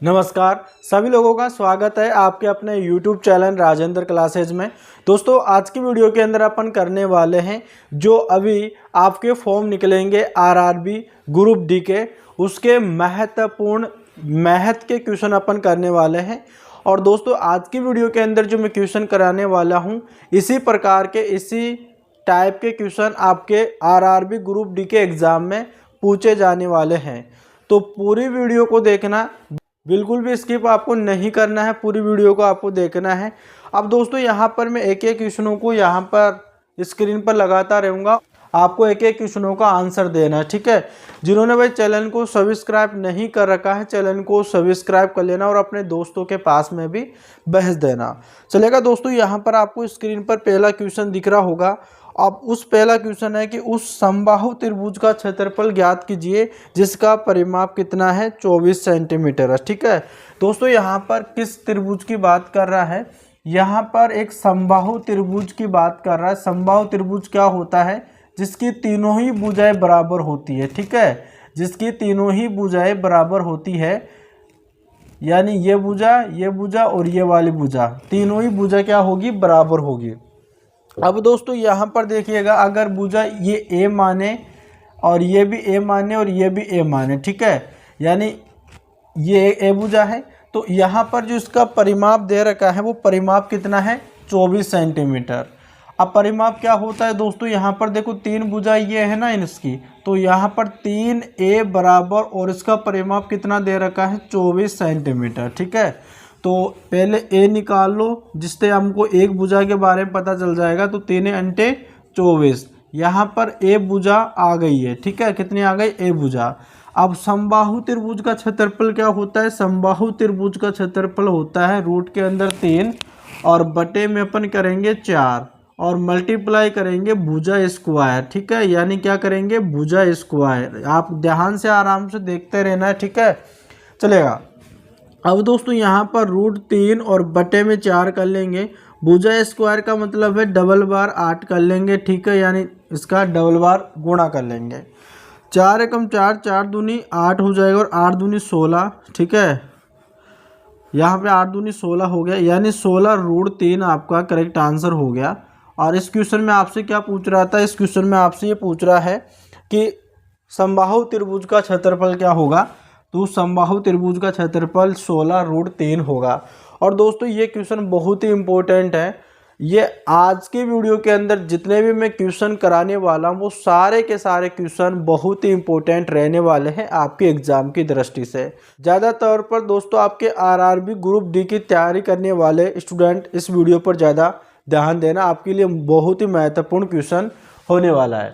नमस्कार, सभी लोगों का स्वागत है आपके अपने YouTube चैनल राजेंद्र क्लासेज में। दोस्तों, आज की वीडियो के अंदर अपन करने वाले हैं जो अभी आपके फॉर्म निकलेंगे आरआरबी ग्रुप डी के, उसके महत्वपूर्ण मैथ के क्वेश्चन अपन करने वाले हैं। और दोस्तों, आज की वीडियो के अंदर जो मैं क्वेश्चन कराने वाला हूँ, इसी प्रकार के इसी टाइप के क्वेश्चन आपके आरआरबी ग्रुप डी के एग्ज़ाम में पूछे जाने वाले हैं। तो पूरी वीडियो को देखना, बिल्कुल भी स्किप आपको नहीं करना है, पूरी वीडियो को आपको देखना है। अब दोस्तों, यहाँ पर मैं एक एक क्वेश्चनों को यहाँ पर स्क्रीन पर लगाता रहूँगा, आपको एक एक क्वेश्चनों का आंसर देना है, ठीक है। जिन्होंने भाई चैनल को सब्सक्राइब नहीं कर रखा है, चैनल को सब्सक्राइब कर लेना और अपने दोस्तों के पास में भी भेज देना। चलेगा दोस्तों, यहाँ पर आपको स्क्रीन पर पहला क्वेश्चन दिख रहा होगा। अब उस पहला क्वेश्चन है कि उस समबाहु त्रिभुज का क्षेत्रफल ज्ञात कीजिए जिसका परिमाप कितना है, 24 सेंटीमीटर है, ठीक है। दोस्तों, यहाँ पर किस त्रिभुज की बात कर रहा है, यहाँ पर एक समबाहु त्रिभुज की बात कर रहा है। समबाहु त्रिभुज क्या होता है, जिसकी तीनों ही भुजाएं बराबर होती है, ठीक है, जिसकी तीनों ही भुजाएं बराबर होती है, यानी ये भुजा और ये वाली भुजा, तीनों ही भुजा क्या होगी, बराबर होगी। अब दोस्तों, यहाँ पर देखिएगा, अगर भुजा ये ए माने और ये भी ए माने और ये भी ए माने, ठीक है, यानी ये ए भुजा है, तो यहाँ पर जो इसका परिमाप दे रखा है वो परिमाप कितना है, 24 सेंटीमीटर। अब परिमाप क्या होता है दोस्तों, यहाँ पर देखो तीन भुजा ये है ना इसकी, तो यहाँ पर 3a बराबर और इसका परिमाप कितना दे रखा है, 24 सेंटीमीटर, ठीक है। तो पहले ए निकाल लो, जिससे हमको एक भुजा के बारे में पता चल जाएगा। तो 3 × 24, यहाँ पर ए भुजा आ गई है, ठीक है, कितनी आ गई, ए भुजा। अब समबाहु त्रिभुज का क्षेत्रफल क्या होता है, समबाहु त्रिभुज का क्षेत्रफल होता है रूट के अंदर 3 और बटे में अपन करेंगे 4 और मल्टीप्लाई करेंगे भुजा स्क्वायर, ठीक है, यानी क्या करेंगे, भुजा स्क्वायर। आप ध्यान से आराम से देखते रहना है, ठीक है, चलेगा। अब दोस्तों, यहाँ पर √3 और बटे में 4 कर लेंगे। भुजा स्क्वायर का मतलब है डबल बार 8 कर लेंगे, ठीक है, यानी इसका डबल बार गुणा कर लेंगे। 4 एकम 4, 4 दूनी 8 हो जाएगा और 8 दूनी 16, ठीक है, यहाँ पे 8 दूनी 16 हो गया, यानी 16 √3 आपका करेक्ट आंसर हो गया। और इस क्वेश्चन में आपसे क्या पूछ रहा था, इस क्वेश्चन में आपसे ये पूछ रहा है कि समबाहु त्रिभुज का क्षेत्रफल क्या होगा। तो समबाहु त्रिभुज का क्षेत्रफल 16 √3 होगा। और दोस्तों, ये क्वेश्चन बहुत ही इम्पोर्टेंट है। ये आज की वीडियो के अंदर जितने भी मैं क्वेश्चन कराने वाला हूँ वो सारे के सारे क्वेश्चन बहुत ही इम्पोर्टेंट रहने वाले हैं आपके एग्जाम की दृष्टि से। ज़्यादा तौर पर दोस्तों, आपके आरआरबी ग्रुप डी की तैयारी करने वाले स्टूडेंट इस वीडियो पर ज़्यादा ध्यान देना, आपके लिए बहुत ही महत्वपूर्ण क्वेश्चन होने वाला है।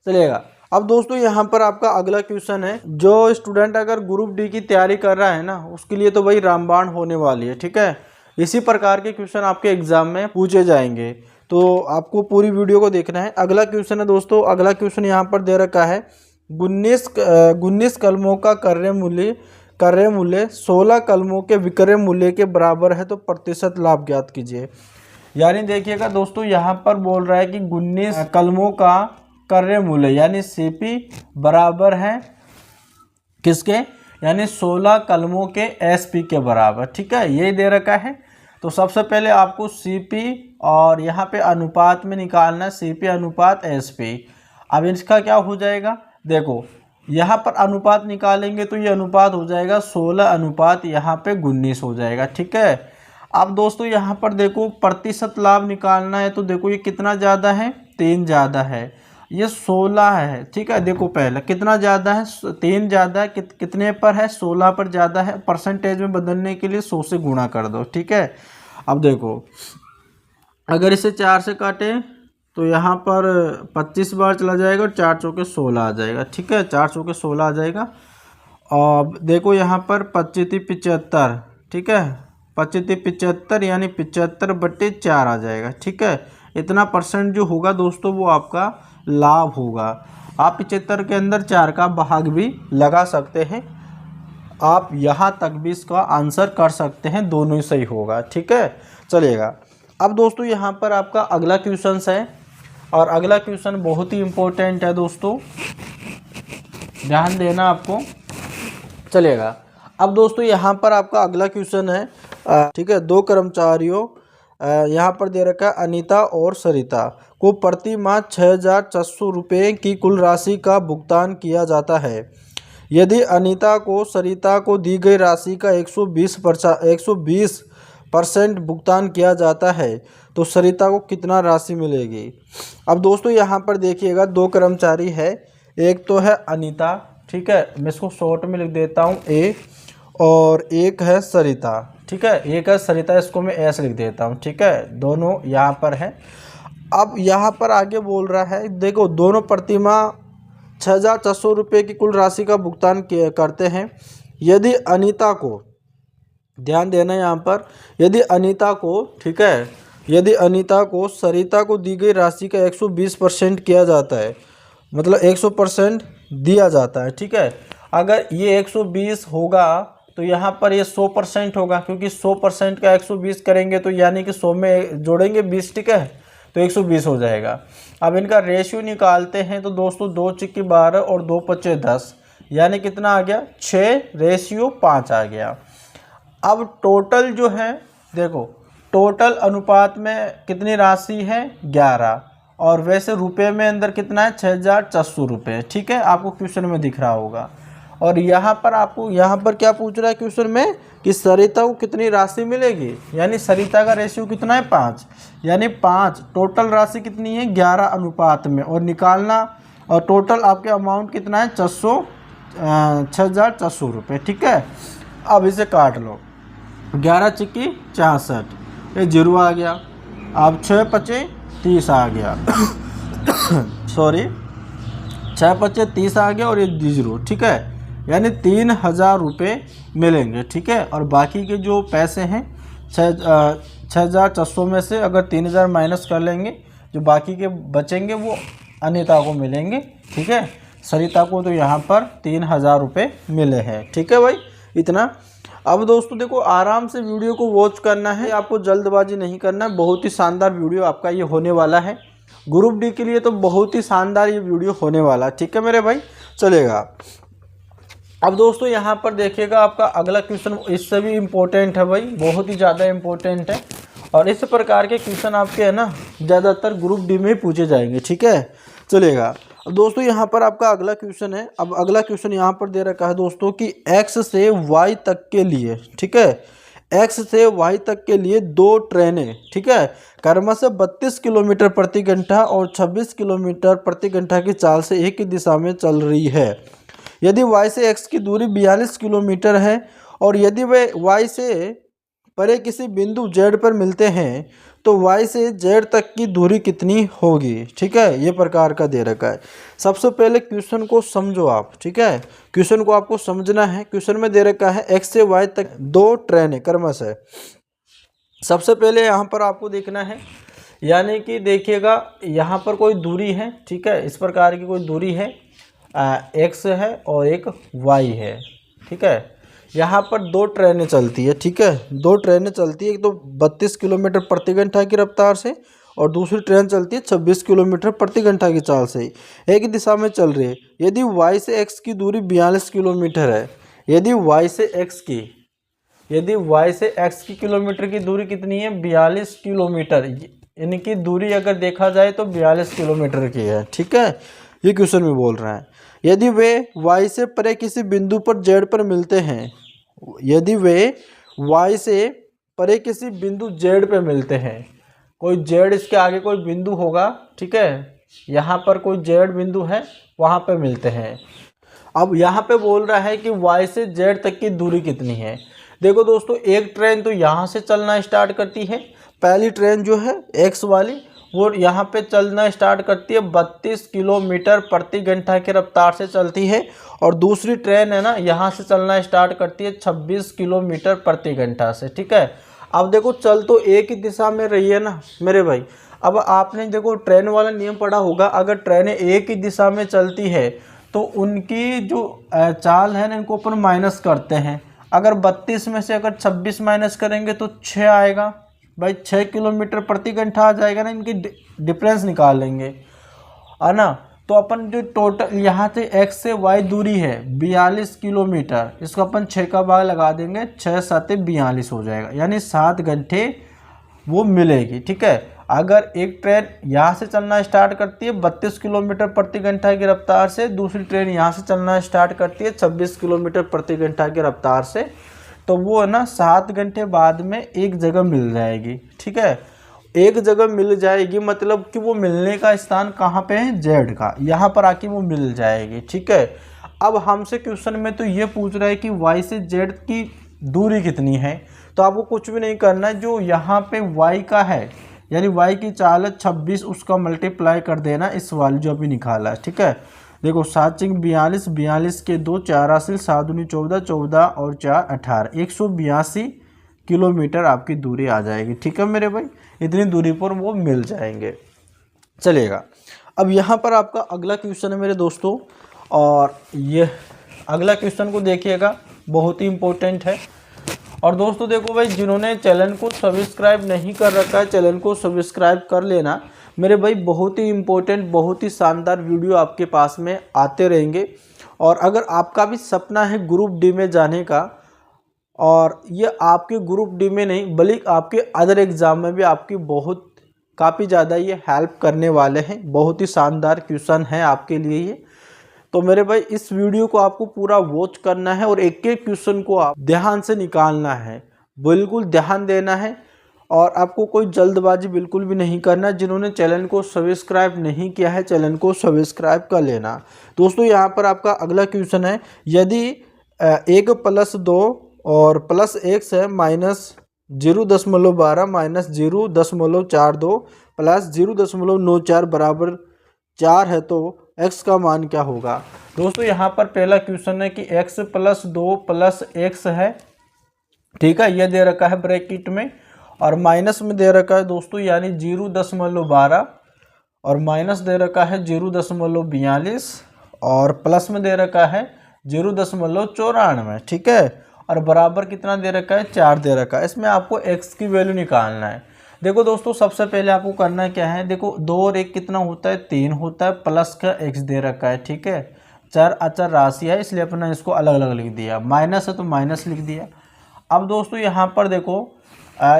चलेगा। अब दोस्तों, यहाँ पर आपका अगला क्वेश्चन है, जो स्टूडेंट अगर ग्रुप डी की तैयारी कर रहा है ना, उसके लिए तो भाई रामबाण होने वाली है, ठीक है। इसी प्रकार के क्वेश्चन आपके एग्जाम में पूछे जाएंगे, तो आपको पूरी वीडियो को देखना है। अगला क्वेश्चन है दोस्तों, अगला क्वेश्चन यहाँ पर दे रखा है, 19 कलमों का क्रय मूल्य 16 कलमों के विक्रय मूल्य के बराबर है, तो प्रतिशत लाभ ज्ञात कीजिए। यानी देखिएगा दोस्तों, यहाँ पर बोल रहा है कि 19 कलमों का क्रय मूल्य यानी सीपी बराबर है किसके, यानी 16 कलमों के एसपी के बराबर, ठीक है, ये दे रखा है। तो सबसे पहले आपको सीपी और यहाँ पे अनुपात में निकालना है, सीपी अनुपात एसपी। अब इसका क्या हो जाएगा, देखो यहाँ पर अनुपात निकालेंगे तो ये अनुपात हो जाएगा 16 अनुपात यहाँ पे 19 हो जाएगा, ठीक है। अब दोस्तों, यहाँ पर देखो प्रतिशत लाभ निकालना है, तो देखो ये कितना ज़्यादा है, 3 ज़्यादा है, ये 16 है, ठीक है। देखो पहले कितना ज़्यादा है, 3 ज़्यादा है, कितने पर है, 16 पर ज़्यादा है। परसेंटेज में बदलने के लिए 100 से गुणा कर दो, ठीक है। अब देखो, अगर इसे 4 से काटें तो यहाँ पर 25 बार चला जाएगा और 4 चौके 16 आ जाएगा, ठीक है, 4 चौके 16 आ जाएगा। और देखो यहाँ पर 25 75, ठीक है, 25 75 यानी 75/4 आ जाएगा, ठीक है। इतना परसेंट जो होगा दोस्तों वो आपका लाभ होगा। आप 75 के अंदर 4 का भाग भी लगा सकते हैं, आप यहाँ तक भी इसका आंसर कर सकते हैं, दोनों ही सही होगा, ठीक है, चलेगा। अब दोस्तों, यहाँ पर आपका अगला क्वेश्चन है और अगला क्वेश्चन बहुत ही इम्पोर्टेंट है दोस्तों, ध्यान देना आपको, चलेगा। अब दोस्तों यहाँ पर आपका अगला क्वेश्चन है, ठीक है, दो कर्मचारियों यहाँ पर दे रखा है अनीता और सरिता को प्रति माह 6,400 रुपये की कुल राशि का भुगतान किया जाता है। यदि अनीता को सरिता को दी गई राशि का 120% भुगतान किया जाता है तो सरिता को कितना राशि मिलेगी। अब दोस्तों यहाँ पर देखिएगा, दो कर्मचारी है, एक तो है अनीता, ठीक है, मैं इसको शॉर्ट में लिख देता हूँ ए, और एक है सरिता, ठीक है, एक है सरिता, इसको मैं एस लिख देता हूँ, ठीक है, दोनों यहाँ पर है। अब यहाँ पर आगे बोल रहा है, देखो दोनों प्रतिमाह 6,400 रुपये की कुल राशि का भुगतान करते हैं। यदि अनीता को, ध्यान देना यहाँ पर, यदि अनीता को, ठीक है, यदि अनीता को सरिता को दी गई राशि का 120% किया जाता है, मतलब 100% दिया जाता है, ठीक है। अगर ये 120 होगा तो यहाँ पर ये 100% होगा, क्योंकि 100% का 120 करेंगे तो यानी कि 100 में जोड़ेंगे 20, ठीक है, तो 120 हो जाएगा। अब इनका रेशियो निकालते हैं तो दोस्तों 2 चिक्की 12 और 2 पच्चे 10, यानी कितना आ गया 6:5 आ गया। अब टोटल जो है, देखो टोटल अनुपात में कितनी राशि है 11, और वैसे रुपए में अंदर कितना है 6,400 रुपये, ठीक है, आपको क्वेश्चन में दिख रहा होगा। और यहाँ पर आपको, यहाँ पर क्या पूछ रहा है क्वेश्चन में कि सरिता को कितनी राशि मिलेगी, यानी सरिता का रेशियो कितना है 5, यानी 5, टोटल राशि कितनी है 11 अनुपात में, और निकालना, और टोटल आपके अमाउंट कितना है 6,400 रुपये, ठीक है। अब इसे काट लो, 11 चिक्की 66, ये 0 आ गया। अब 6 पचे 30 आ गया सॉरी 6 पचे 30 आ गया, और ये 0, ठीक है, यानी 3,000 रुपये मिलेंगे, ठीक है। और बाकी के जो पैसे हैं 6,400 में से अगर 3,000 माइनस कर लेंगे, जो बाकी के बचेंगे वो अनीता को मिलेंगे, ठीक है। सरिता को तो यहाँ पर 3,000 रुपये मिले हैं, ठीक है भाई, इतना। अब दोस्तों देखो, आराम से वीडियो को वॉच करना है, आपको जल्दबाजी नहीं करना है, बहुत ही शानदार वीडियो आपका ये होने वाला है। ग्रुप डी के लिए तो बहुत ही शानदार ये वीडियो होने वाला है, ठीक है मेरे भाई, चलेगा। अब दोस्तों यहाँ पर देखिएगा, आपका अगला क्वेश्चन इससे भी इम्पोर्टेंट है भाई, बहुत ही ज़्यादा इम्पोर्टेंट है, और इस प्रकार के क्वेश्चन आपके है ना ज़्यादातर ग्रुप डी में ही पूछे जाएंगे, ठीक है, चलेगा। अब दोस्तों यहाँ पर आपका अगला क्वेश्चन है, अब अगला क्वेश्चन यहाँ पर दे रखा है दोस्तों कि x से y तक के लिए, ठीक है, x से y तक के लिए 2 ट्रेनें, ठीक है, क्रमशः 32 किलोमीटर प्रति घंटा और 26 किलोमीटर प्रति घंटा की चाल से एक ही दिशा में चल रही है। यदि y से x की दूरी 42 किलोमीटर है, और यदि वे y से परे किसी बिंदु z पर मिलते हैं तो y से z तक की दूरी कितनी होगी, ठीक है, ये प्रकार का दे रखा है। सबसे पहले क्वेश्चन को समझो आप, ठीक है, क्वेश्चन को आपको समझना है। क्वेश्चन में दे रखा है x से y तक 2 ट्रेनें क्रमशः। सबसे पहले यहाँ पर आपको देखना है, यानी कि देखिएगा यहाँ पर कोई दूरी है, ठीक है, इस प्रकार की कोई दूरी है, x है और एक y है, ठीक है। यहाँ पर 2 ट्रेनें चलती है, ठीक है, 2 ट्रेनें चलती है, एक तो 32 किलोमीटर प्रति घंटा की रफ्तार से, और दूसरी ट्रेन चलती है 26 किलोमीटर प्रति घंटा की चाल से, एक ही दिशा में चल रही है। यदि y से x की दूरी 42 किलोमीटर है, यदि y से x की किलोमीटर की दूरी कितनी है 42 किलोमीटर, इनकी दूरी अगर देखा जाए तो 42 किलोमीटर की है, ठीक है, ये क्वेश्चन में बोल रहा है। यदि वे y से परे किसी बिंदु पर z पर मिलते हैं, यदि वे y से परे किसी बिंदु z पे मिलते हैं, कोई z इसके आगे कोई बिंदु होगा, ठीक है, यहाँ पर कोई z बिंदु है, वहाँ पे मिलते हैं। अब यहाँ पे बोल रहा है कि y से z तक की दूरी कितनी है। देखो दोस्तों, एक ट्रेन तो यहाँ से चलना स्टार्ट करती है, पहली ट्रेन जो है x वाली, वो यहाँ पे चलना स्टार्ट करती है 32 किलोमीटर प्रति घंटा की रफ्तार से चलती है, और दूसरी ट्रेन है ना यहाँ से चलना स्टार्ट करती है 26 किलोमीटर प्रति घंटा से, ठीक है। अब देखो, चल तो एक ही दिशा में रही है ना मेरे भाई। अब आपने देखो ट्रेन वाला नियम पढ़ा होगा, अगर ट्रेनें एक ही दिशा में चलती है तो उनकी जो चाल है ना, इनको अपन माइनस करते हैं। अगर 32 में से अगर 26 माइनस करेंगे तो 6 आएगा भाई, 6 किलोमीटर प्रति घंटा आ जाएगा ना, इनकी डिफरेंस निकाल लेंगे, है ना। तो अपन जो टोटल यहाँ से x से y दूरी है 42 किलोमीटर, इसको अपन 6 का भाग लगा देंगे, 6 7 42 हो जाएगा, यानी 7 घंटे वो मिलेगी। ठीक है, अगर एक ट्रेन यहाँ से चलना स्टार्ट करती है 32 किलोमीटर प्रति घंटा की रफ्तार से, दूसरी ट्रेन यहाँ से चलना स्टार्ट करती है 26 किलोमीटर प्रति घंटा की रफ्तार से, तो वो है ना 7 घंटे बाद में एक जगह मिल जाएगी। ठीक है, एक जगह मिल जाएगी मतलब कि वो मिलने का स्थान कहाँ पे है, जेड का, यहाँ पर आके वो मिल जाएगी। ठीक है, अब हमसे क्वेश्चन में तो ये पूछ रहा है कि वाई से जेड की दूरी कितनी है, तो आपको कुछ भी नहीं करना है, जो यहाँ पे वाई का है यानी वाई की चाल है 26, उसका मल्टीप्लाई कर देना इस वाली जो अभी निकाला है। ठीक है, देखो 7 चिंग 42, 42 के 2 4 8 7 दूनी 14, 14 और 4 18, 182 किलोमीटर आपकी दूरी आ जाएगी। ठीक है मेरे भाई, इतनी दूरी पर वो मिल जाएंगे। चलेगा, अब यहाँ पर आपका अगला क्वेश्चन है मेरे दोस्तों, और ये अगला क्वेश्चन को देखिएगा, बहुत ही इम्पोर्टेंट है। और दोस्तों देखो भाई, जिन्होंने चैनल को सब्सक्राइब नहीं कर रखा है, चैनल को सब्सक्राइब कर लेना मेरे भाई, बहुत ही इम्पोर्टेंट, बहुत ही शानदार वीडियो आपके पास में आते रहेंगे। और अगर आपका भी सपना है ग्रुप डी में जाने का, और ये आपके ग्रुप डी में नहीं बल्कि आपके अदर एग्ज़ाम में भी आपकी काफ़ी ज़्यादा ये हेल्प करने वाले हैं, बहुत ही शानदार क्वेश्चन है आपके लिए ये। तो मेरे भाई इस वीडियो को आपको पूरा वॉच करना है और एक एक क्वेश्चन को आप ध्यान से निकालना है, बिल्कुल ध्यान देना है, और आपको कोई जल्दबाजी बिल्कुल भी नहीं करना। जिन्होंने चैनल को सब्सक्राइब नहीं किया है, चैनल को सब्सक्राइब कर लेना। दोस्तों यहाँ पर आपका अगला क्वेश्चन है, यदि 1 + 2 और +x है -0.12 -0.42 प्लस 0.94 बराबर 4 है, तो x का मान क्या होगा। दोस्तों यहाँ पर पहला क्वेश्चन है कि x + 2 + x है। ठीक है, यह दे रखा है ब्रैकेट में, और माइनस में दे रखा है दोस्तों यानी 0.12, और माइनस दे रखा है 0.42, और प्लस में दे रखा है 0.94। ठीक है, और बराबर कितना दे रखा है, 4 दे रखा है। इसमें आपको x की वैल्यू निकालना है। देखो दोस्तों सबसे पहले आपको करना क्या है, देखो 2 और 1 कितना होता है, 3 होता है, प्लस का x दे रखा है। ठीक है, चर अचर राशि है इसलिए अपना इसको अलग अलग लिख दिया, माइनस है तो माइनस लिख दिया। अब दोस्तों यहाँ पर देखो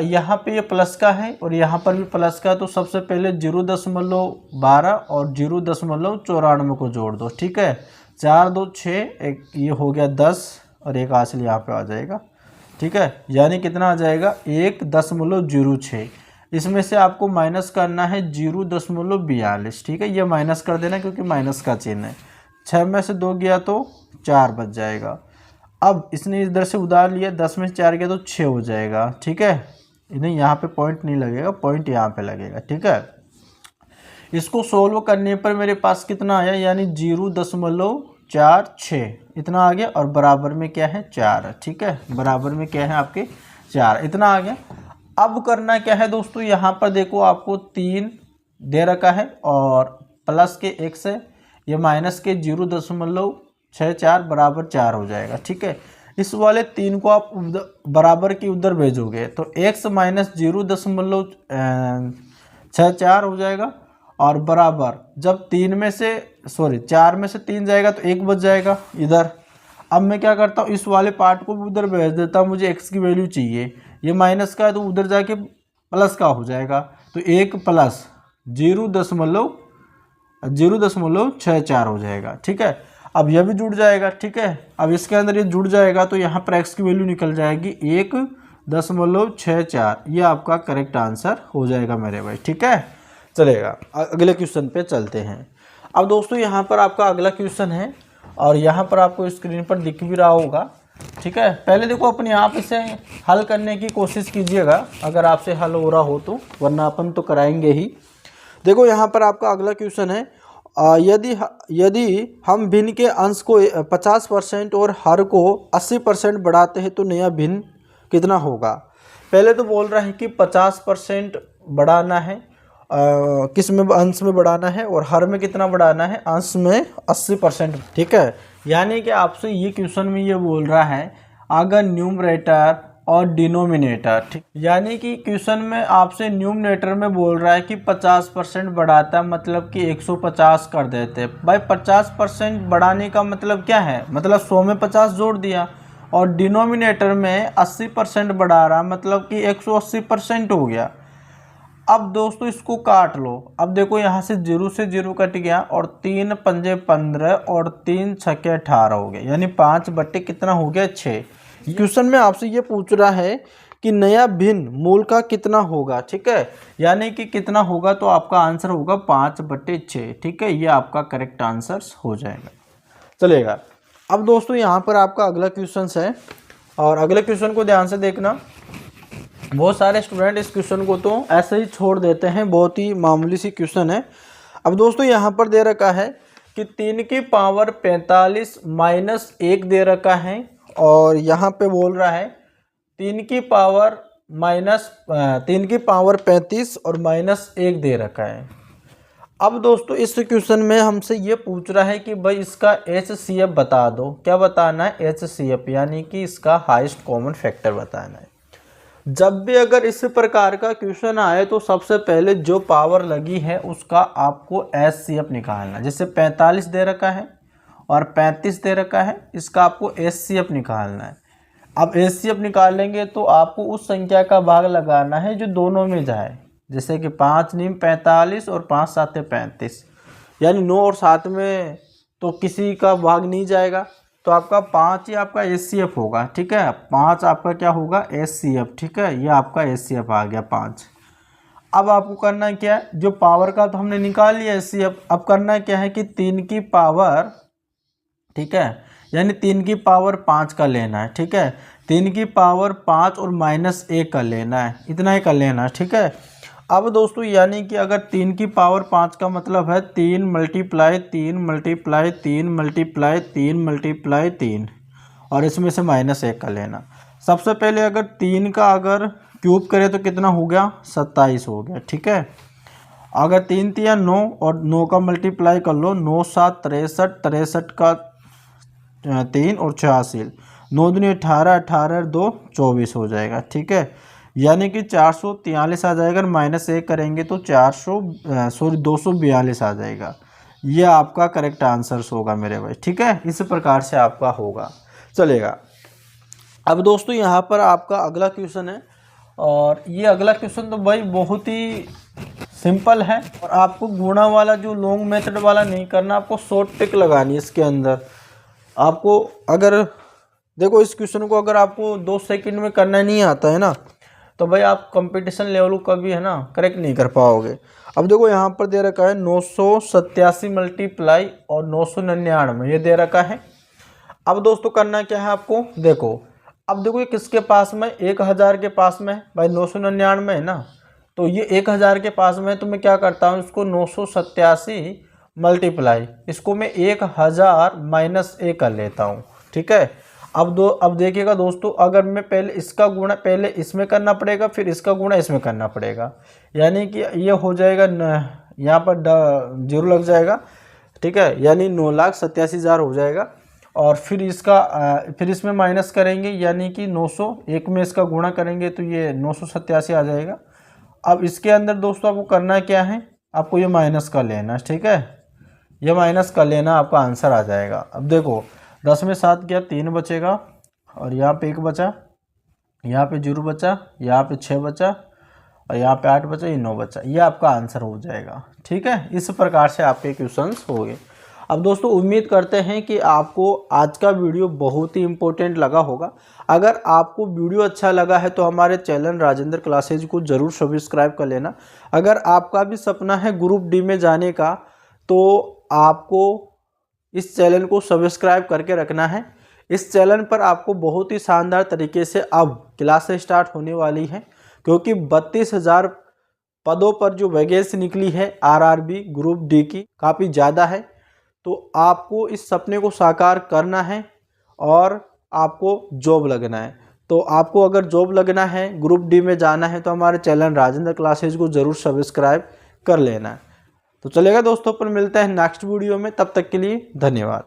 यहाँ पे ये प्लस का है और यहाँ पर भी प्लस का है, तो सबसे पहले 0.12 और 0.94 को जोड़ दो। ठीक है, 4 2 6, एक ये हो गया 10 और एक हासिल यहाँ पे आ जाएगा। ठीक है, यानी कितना आ जाएगा 1.06। इसमें से आपको माइनस करना है 0.42। ठीक है, ये माइनस कर देना क्योंकि माइनस का चिन्ह है। 6 में से 2 गया तो 4 बच जाएगा। अब इसने इधर से उधार लिया, 10 में से 4 गया तो 6 हो जाएगा। ठीक है, नहीं यहाँ पे पॉइंट नहीं लगेगा, पॉइंट यहाँ पे लगेगा। ठीक है, इसको सोल्व करने पर मेरे पास कितना आया, यानी 0.46 इतना आ गया, और बराबर में क्या है 4। ठीक है, बराबर में क्या है आपके 4, इतना आ गया। अब करना क्या है दोस्तों, यहाँ पर देखो आपको 3 दे रखा है और प्लस के 1 से ये माइनस के 0.64 बराबर 4 हो जाएगा। ठीक है, इस वाले 3 को आप बराबर की उधर भेजोगे तो x - 0.64 हो जाएगा, और बराबर जब 4 में से 3 जाएगा तो 1 बच जाएगा इधर। अब मैं क्या करता हूँ, इस वाले पार्ट को भी उधर भेज देता हूँ, मुझे x की वैल्यू चाहिए, ये माइनस का है तो उधर जाके प्लस का हो जाएगा, तो 1 + 0.64 हो जाएगा। ठीक है, अब यह भी जुड़ जाएगा। ठीक है, अब इसके अंदर ये जुड़ जाएगा तो यहाँ पर x की वैल्यू निकल जाएगी 1.64। ये आपका करेक्ट आंसर हो जाएगा मेरे भाई। ठीक है, चलेगा, अगले क्वेश्चन पे चलते हैं। अब दोस्तों यहाँ पर आपका अगला क्वेश्चन है, और यहाँ पर आपको स्क्रीन पर दिख भी रहा होगा। ठीक है, पहले देखो अपने आप इसे हल करने की कोशिश कीजिएगा अगर आपसे हल हो रहा हो तो, वरना अपन तो कराएंगे ही। देखो यहाँ पर आपका अगला क्वेश्चन है, यदि हम भिन्न के अंश को 50% और हर को 80% बढ़ाते हैं तो नया भिन्न कितना होगा। पहले तो बोल रहा है कि 50% बढ़ाना है, किस में अंश में बढ़ाना है, और हर में कितना बढ़ाना है, अंश में 80%। ठीक है, यानी कि आपसे ये क्वेश्चन में ये बोल रहा है अगर न्यूमरेटर और डिनोमिनेटर, ठीक। यानी कि क्वेश्चन में आपसे न्यूमरेटर में बोल रहा है कि 50% बढ़ाता, मतलब कि 150 कर देते। भाई 50% बढ़ाने का मतलब क्या है, मतलब 100 में 50 जोड़ दिया, और डिनोमिनेटर में 80% बढ़ा रहा, मतलब कि 180% हो गया। अब दोस्तों इसको काट लो। अब देखो यहाँ से 0 से 0 कट गया, और 3 पंजे 15 और 3 छक्के 18 हो गए, यानी 5 बट्टे कितना हो गया, 6। क्वेश्चन में आपसे ये पूछ रहा है कि नया भिन्न मूल का कितना होगा, ठीक है। यानी कि कितना होगा, तो आपका आंसर होगा 5/6, ठीक है। ये आपका करेक्ट आंसर हो जाएगा, चलेगा। अब दोस्तों यहाँ पर आपका अगला क्वेश्चन है, और अगले क्वेश्चन को ध्यान से देखना। बहुत सारे स्टूडेंट इस क्वेश्चन को तो ऐसे ही छोड़ देते हैं, बहुत ही मामूली सी क्वेश्चन है। अब दोस्तों यहाँ पर दे रखा है कि 3 की पावर 45 माइनस 1 दे रखा है, और यहाँ पे बोल रहा है 3 की पावर 35 और -1 दे रखा है। अब दोस्तों इस क्वेश्चन में हमसे ये पूछ रहा है कि भाई इसका HCF बता दो। क्या बताना है, HCF, यानी कि इसका हाईएस्ट कॉमन फैक्टर बताना है। जब भी अगर इस प्रकार का क्वेश्चन आए तो सबसे पहले जो पावर लगी है उसका आपको HCF निकालना। जैसे 45 दे रखा है और 35 दे रखा है, इसका आपको HCF निकालना है। अब HCF निकालेंगे तो आपको उस संख्या का भाग लगाना है जो दोनों में जाए। जैसे कि 5 नीम 45 और 5 साते 35, यानी 9 और 7 में तो किसी का भाग नहीं जाएगा, तो आपका 5 ही आपका HCF होगा, ठीक है। 5 आपका क्या होगा, HCF, ठीक है। ये आपका HCF आ गया 5। अब आपको करना क्या है, जो पावर का तो हमने निकाल लिया HCF, अब करना क्या है कि 3 की पावर, ठीक है, यानी 3 की पावर 5 का लेना है, ठीक है। 3 की पावर 5 और -1 का लेना है, इतना ही कर लेना है, ठीक है। अब दोस्तों यानी कि अगर 3 की पावर 5 का मतलब है 3 × 3 × 3 × 3 × 3, और इसमें से -1 का लेना। सबसे पहले अगर 3 का अगर क्यूब करें तो कितना हो गया, 27 हो गया, ठीक है। अगर 3 × 9 और 9 का मल्टीप्लाई कर लो, 9 7 63, 63 का 3 और 86, 9 दूनी 18, 18 2 24 हो जाएगा, ठीक है। यानी कि 443 आ जाएगा, -1 करेंगे तो 242 आ जाएगा। ये आपका करेक्ट आंसर होगा मेरे भाई, ठीक है। इस प्रकार से आपका होगा, चलेगा। अब दोस्तों यहाँ पर आपका अगला क्वेश्चन है, और ये अगला क्वेश्चन तो भाई बहुत ही सिंपल है, और आपको गुणा वाला जो लॉन्ग मेथड वाला नहीं करना, आपको शॉर्ट ट्रिक लगानी है इसके अंदर। आपको अगर देखो इस क्वेश्चन को अगर आपको 2 सेकंड में करना नहीं आता है ना, तो भाई आप कंपटीशन लेवल को कभी है ना करेक्ट नहीं कर पाओगे। अब देखो यहाँ पर दे रखा है 987 मल्टीप्लाई और 999, ये दे रखा है। अब दोस्तों करना क्या है आपको, देखो अब देखो ये किसके पास में, 1000 के पास में भाई, 999 है ना, तो ये 1000 के पास में, तो मैं क्या करता हूँ, इसको 987 मल्टीप्लाई, इसको मैं 1000 -1 कर लेता हूँ, ठीक है। अब देखिएगा दोस्तों, अगर मैं पहले इसका गुणा पहले इसमें करना पड़ेगा, फिर इसका गुणा इसमें करना पड़ेगा, यानी कि ये हो जाएगा, यहाँ पर 0 लग जाएगा, ठीक है, यानी 9,87,000 हो जाएगा। और फिर फिर इसमें माइनस करेंगे, यानी कि 901 में इसका गुणा करेंगे तो ये 987 आ जाएगा। अब इसके अंदर दोस्तों आपको करना क्या है, आपको ये माइनस का लेना है, ठीक है। ये माइनस कर लेना, आपका आंसर आ जाएगा। अब देखो 10 में 7 गया, 3 बचेगा, और यहाँ पे 1 बचा, यहाँ पे 0 बचा, यहाँ पे 6 बचा, और यहाँ पे 8 बचा, ये 9 बचा। ये आपका आंसर हो जाएगा, ठीक है। इस प्रकार से आपके क्वेश्चंस हो गए। अब दोस्तों उम्मीद करते हैं कि आपको आज का वीडियो बहुत ही इम्पोर्टेंट लगा होगा। अगर आपको वीडियो अच्छा लगा है तो हमारे चैनल राजेंद्र क्लासेज को ज़रूर सब्सक्राइब कर लेना। अगर आपका भी सपना है ग्रुप डी में जाने का, तो आपको इस चैनल को सब्सक्राइब करके रखना है। इस चैनल पर आपको बहुत ही शानदार तरीके से अब क्लासें स्टार्ट होने वाली हैं, क्योंकि 32,000 पदों पर जो वैकेंसी निकली है आरआरबी ग्रुप डी की काफ़ी ज़्यादा है। तो आपको इस सपने को साकार करना है और आपको जॉब लगना है। तो आपको अगर जॉब लगना है, ग्रुप डी में जाना है, तो हमारे चैनल राजेंद्र क्लासेज को ज़रूर सब्सक्राइब कर लेना है। तो चलेगा दोस्तों, पर मिलते हैं नेक्स्ट वीडियो में, तब तक के लिए धन्यवाद।